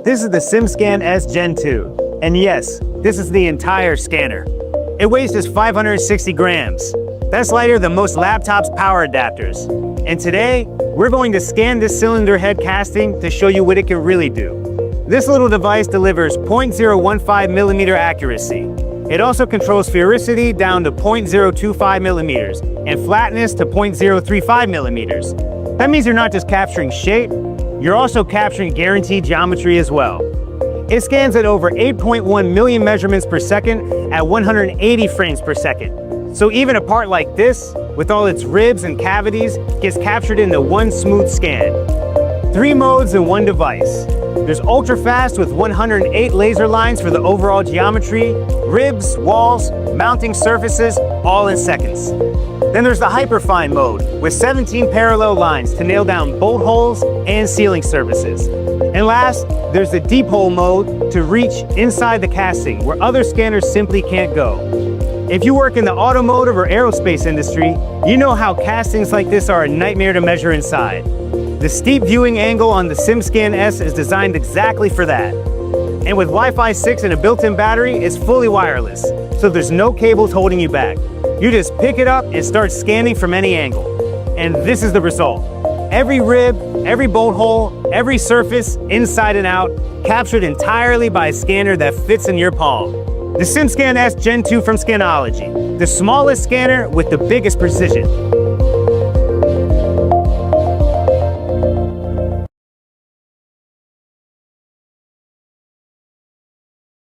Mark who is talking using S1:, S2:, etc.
S1: This is the SimScan-S Gen 2. And yes, this is the entire scanner. It weighs just 560 grams. That's lighter than most laptops' power adapters. And today, we're going to scan this cylinder head casting to show you what it can really do. This little device delivers 0.015 millimeter accuracy. It also controls sphericity down to 0.025 millimeters and flatness to 0.035 millimeters. That means you're not just capturing shape, you're also capturing guaranteed geometry as well. It scans at over 8.1 million measurements per second at 180 frames per second. So even a part like this, with all its ribs and cavities, gets captured into one smooth scan. 3 modes in one device. There's ultra fast with 108 laser lines for the overall geometry, ribs, walls, mounting surfaces, all in seconds. Then there's the hyperfine mode with 17 parallel lines to nail down bolt holes and ceiling surfaces. And last, there's the deep hole mode to reach inside the casting where other scanners simply can't go. If you work in the automotive or aerospace industry, you know how castings like this are a nightmare to measure inside. The steep viewing angle on the SimScan-S is designed exactly for that. And with Wi-Fi 6 and a built-in battery, it's fully wireless, so there's no cables holding you back. You just pick it up and start scanning from any angle. And this is the result. Every rib, every bolt hole, every surface, inside and out, captured entirely by a scanner that fits in your palm. The SimScan-S Gen 2 from Scanology, the smallest scanner with the biggest precision.